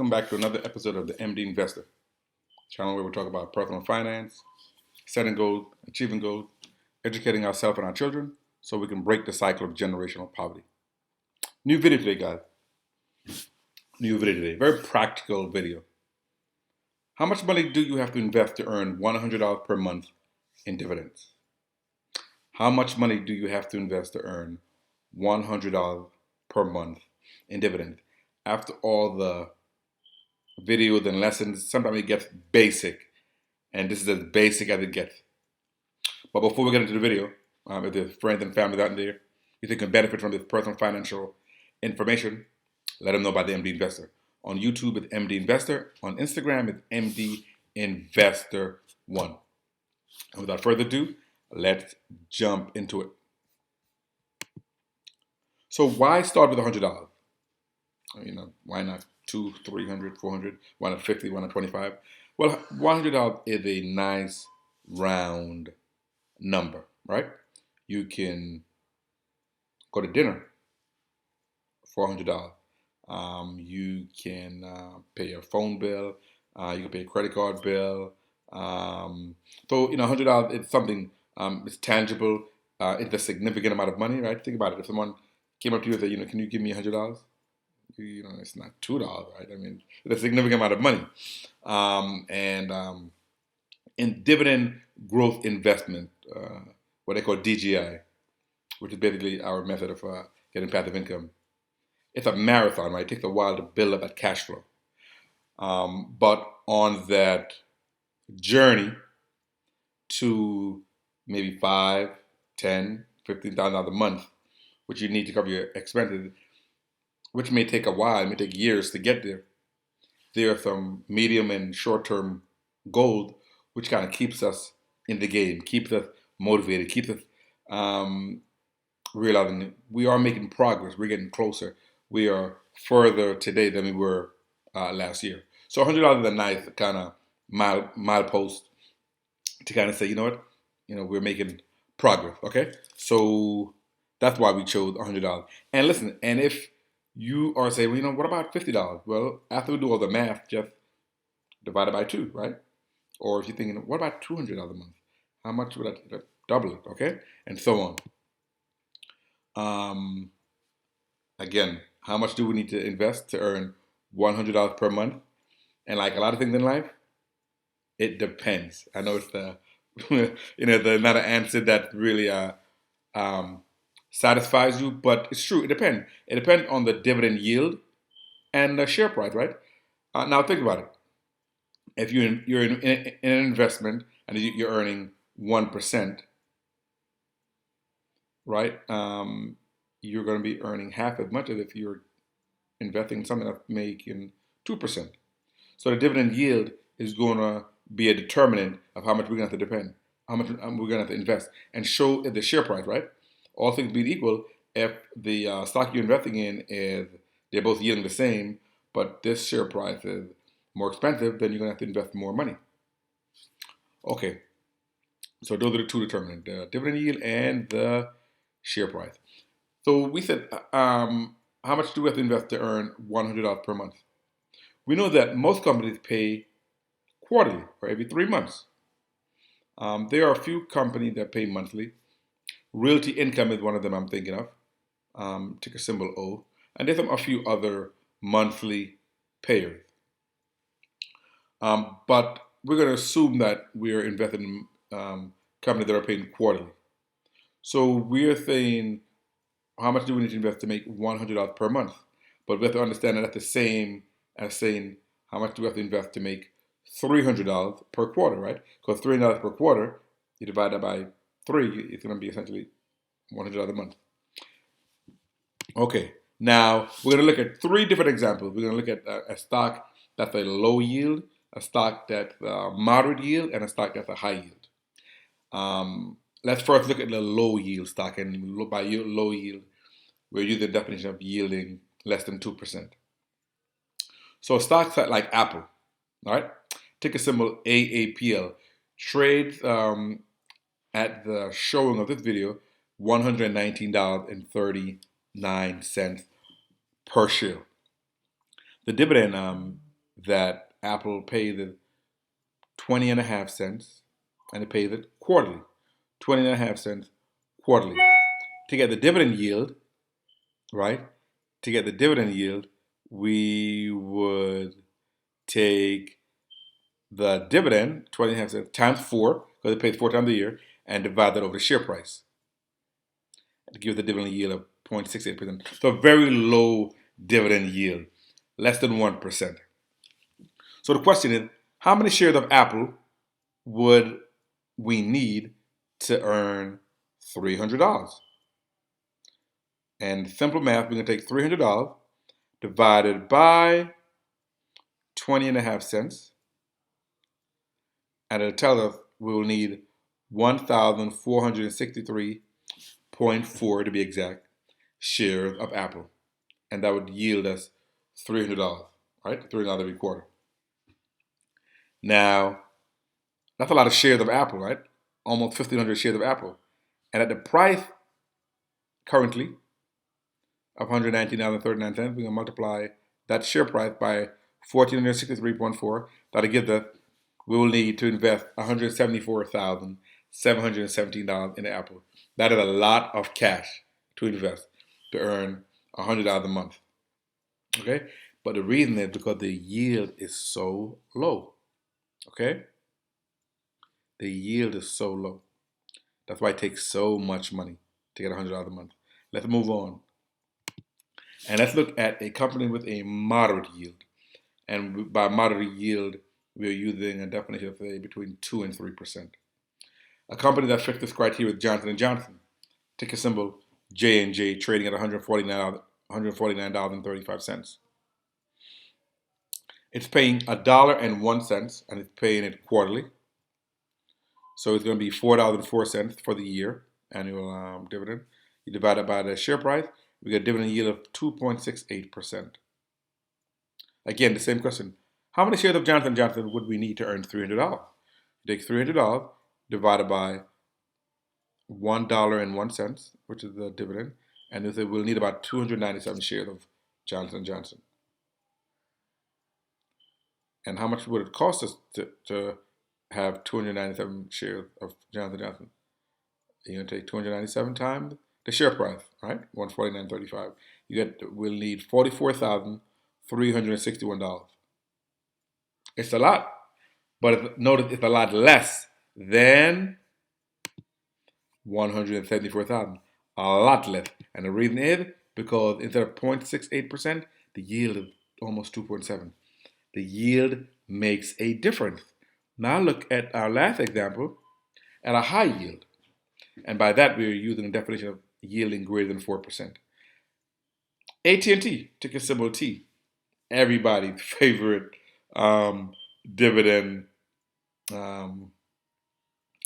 Welcome back to another episode of the MD Investor channel where we talk about personal finance, setting goals, achieving goals, educating ourselves and our children so we can break the cycle of generational poverty. New video today, guys. New video today. Very practical video. How much money do you have to invest to earn $100 per month in dividends? How much money do you have to invest to earn $100 per month in dividends? After all the videos and lessons, sometimes it gets basic, and this is as basic as it gets. But before we get into the video, if there's friends and families out there you think can benefit from this personal financial information, let them know about the MD Investor. On YouTube, it's MD Investor. On Instagram, it's MD Investor 1. And without further ado, let's jump into it. So why start with $100? Why not 200, 300, 400? Why not 50? Why not 25? Well, $100 is a nice round number, right? You can go to dinner for $100. You can pay your phone bill. You can pay a credit card bill. $100 is something. It's tangible. It's a significant amount of money, right? Think about it. If someone came up to you and said, can you give me $100? It's not $2, right? I mean, it's a significant amount of money. In dividend growth investment, what they call DGI, which is basically our method of getting passive income, it's a marathon, right? It takes a while to build up that cash flow. But on that journey to maybe $5, $10, $15,000 a month, which you need to cover your expenses, which may take a while, it may take years to get there. There are some medium and short-term goals which kind of keeps us in the game, keeps us motivated, keeps us realizing we are making progress. We're getting closer. We are further today than we were last year. So $100 is a nice kind of milepost to kind of say, we're making progress. Okay, so that's why we chose $100. And listen, and if you are saying, what about $50? Well, after we do all the math, just divide it by 2, right? Or if you're thinking, what about $200 a month? How much would that double it? Okay, and so on. Again, how much do we need to invest to earn $100 per month? And like a lot of things in life, it depends. I know it's the not an answer that really satisfies you, but it's true. It depends. It depends on the dividend yield and the share price, right? Now think about it. If you're in an investment and you're earning 1%, right? You're going to be earning half as much as if you're investing in something that's making 2%. So the dividend yield is going to be a determinant of how much we're going to have to depend, how much we're going to have to invest, and show the share price, right? All things being equal, if the stock you're investing in is they're both yielding the same, but this share price is more expensive, then you're going to have to invest more money. Okay, so those are the two determinants, the dividend yield and the share price. So we said, how much do we have to invest to earn $100 per month? We know that most companies pay quarterly, or every 3 months. There are a few companies that pay monthly. Realty Income is one of them I'm thinking of. Ticker symbol O. And there's a few other monthly payers. But we're going to assume that we're investing in companies that are paying quarterly. So we're saying, how much do we need to invest to make $100 per month? But we have to understand that that's the same as saying, how much do we have to invest to make $300 per quarter, right? Because $300 per quarter, you divide that by 3, it's going to be essentially $100 a month. Okay, now we're going to look at 3 different examples. We're going to look at a stock that's a low yield, a stock that's a moderate yield, and a stock that's a high yield. Let's first look at the low yield stock, and by low yield, we're using the definition of yielding less than 2%. So stocks like Apple, all right, ticker symbol AAPL, trades at the showing of this video $119.39 per share. The dividend that Apple pays it 20.5 cents, and it pays it quarterly, 20.5 cents quarterly. To get the dividend yield, right? To get the dividend yield, we would take the dividend, 20.5 cents, times 4, because it pays 4 times a year, and divide that over the share price to give the dividend yield of 0.68%. So a very low dividend yield, less than 1%. So the question is, how many shares of Apple would we need to earn $300? And simple math, we're going to take $300 divided by 20.5 cents, and it'll tell us we will need 1,463.4 to be exact shares of Apple, and that would yield us $300, right? $300 every quarter. Now, that's a lot of shares of Apple, right? Almost 1,500 shares of Apple, and at the price currently of $119.39, we're going to multiply that share price by 1,463.4. That'll give us, we will need to invest $174,717 in Apple. That is a lot of cash to invest to earn $100 a month. Okay? But the reason is because the yield is so low. Okay? The yield is so low. That's why it takes so much money to get $100 a month. Let's move on. And let's look at a company with a moderate yield. And by moderate yield, we're using a definition of say between 2 and 3%. A company that fits this criteria is Johnson & Johnson. Ticker symbol J&J, trading at $149.35. It's paying $1.01, and it's paying it quarterly. So it's going to be $4.04 for the year, annual dividend. You divide it by the share price, we get a dividend yield of 2.68%. Again, the same question. How many shares of Johnson & Johnson would we need to earn $300? You take $300 divided by $1.01, which is the dividend, and we'll need about 297 shares of Johnson & Johnson. And how much would it cost us to have 297 shares of Johnson & Johnson? You're going to take 297 times the share price, right? $149.35. We'll need $44,361. It's a lot, but notice it's a lot less than $174,000. A lot less. And the reason is because instead of 0.68%, the yield is almost 2.7. The yield makes a difference. Now look at our last example at a high yield. And by that, we're using a definition of yielding greater than 4%. AT&T, ticker symbol T, everybody's favorite dividend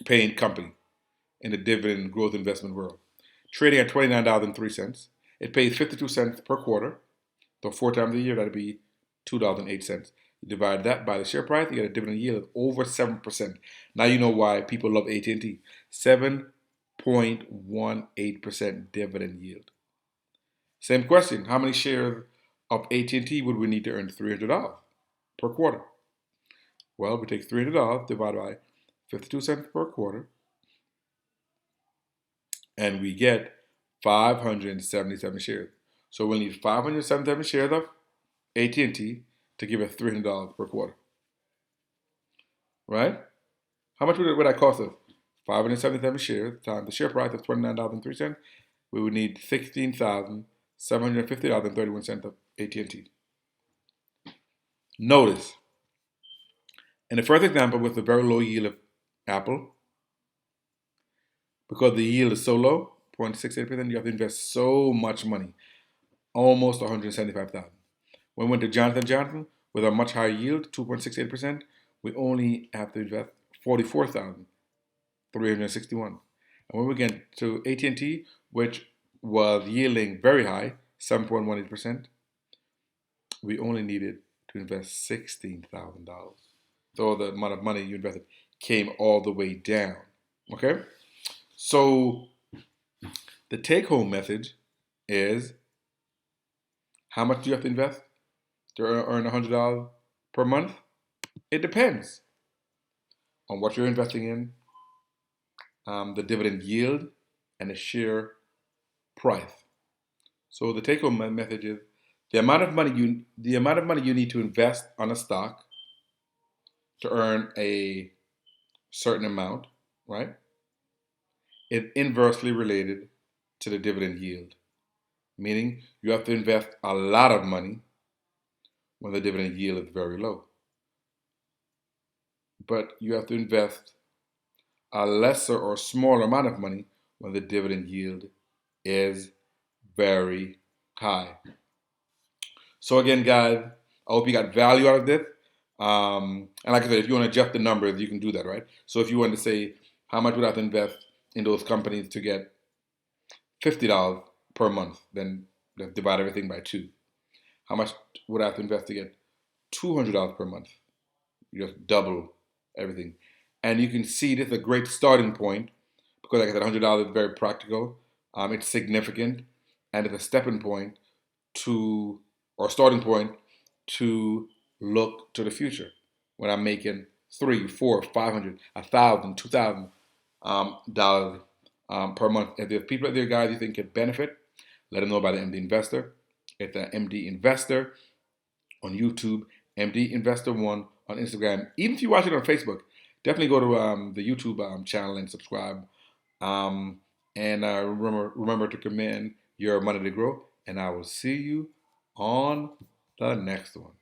paying company in the dividend growth investment world. Trading at $29.03. It pays 52 cents per quarter. So 4 times a year, that'd be $2.08. You divide that by the share price, you get a dividend yield of over 7%. Now you know why people love AT&T. 7.18% dividend yield. Same question. How many shares of AT&T would we need to earn $300 per quarter? Well, we take $300 divided by 52 cents per quarter, and we get 577 shares. So we'll need 577 shares of AT&T to give us $300 per quarter. Right? How much would that cost us? 577 shares times the share price of $29.03. We would need $16,750.31 of AT&T. Notice, in the first example with the very low yield of Apple, because the yield is so low, 0.68%, you have to invest so much money, almost $175,000. When we went to Johnson & Johnson with a much higher yield, 2.68%, we only have to invest $44,361. And when we get to AT&T, which was yielding very high, 7.18%, we only needed to invest $16,000. So the amount of money you invested came all the way down. Okay? So the take-home message is, how much do you have to invest to earn $100? per month? It depends on what you're investing in, the dividend yield, and the share price. So the take-home message is the amount of money you need to invest on a stock to earn a certain amount, right, is inversely related to the dividend yield. Meaning you have to invest a lot of money when the dividend yield is very low. But you have to invest a lesser or smaller amount of money when the dividend yield is very high. So again, guys, I hope you got value out of this. And like I said, if you want to adjust the numbers, you can do that, right? So if you want to say how much would I have to invest in those companies to get $50 per month, then let's divide everything by 2. How much would I have to invest to get $200 per month? You just double everything. And you can see this is a great starting point because, like I said, $100 is very practical. It's significant, and it's a stepping point to, or starting point to look to the future when I'm making $300, $400, $500, $1,000, $2,000 per month. If there's people out there, guys, you think could benefit, let them know about the MD Investor. It's an MD Investor on YouTube, MD Investor One on Instagram. Even if you watch it on Facebook, definitely go to the YouTube channel and subscribe. And remember to commit your money to grow. And I will see you on the next one.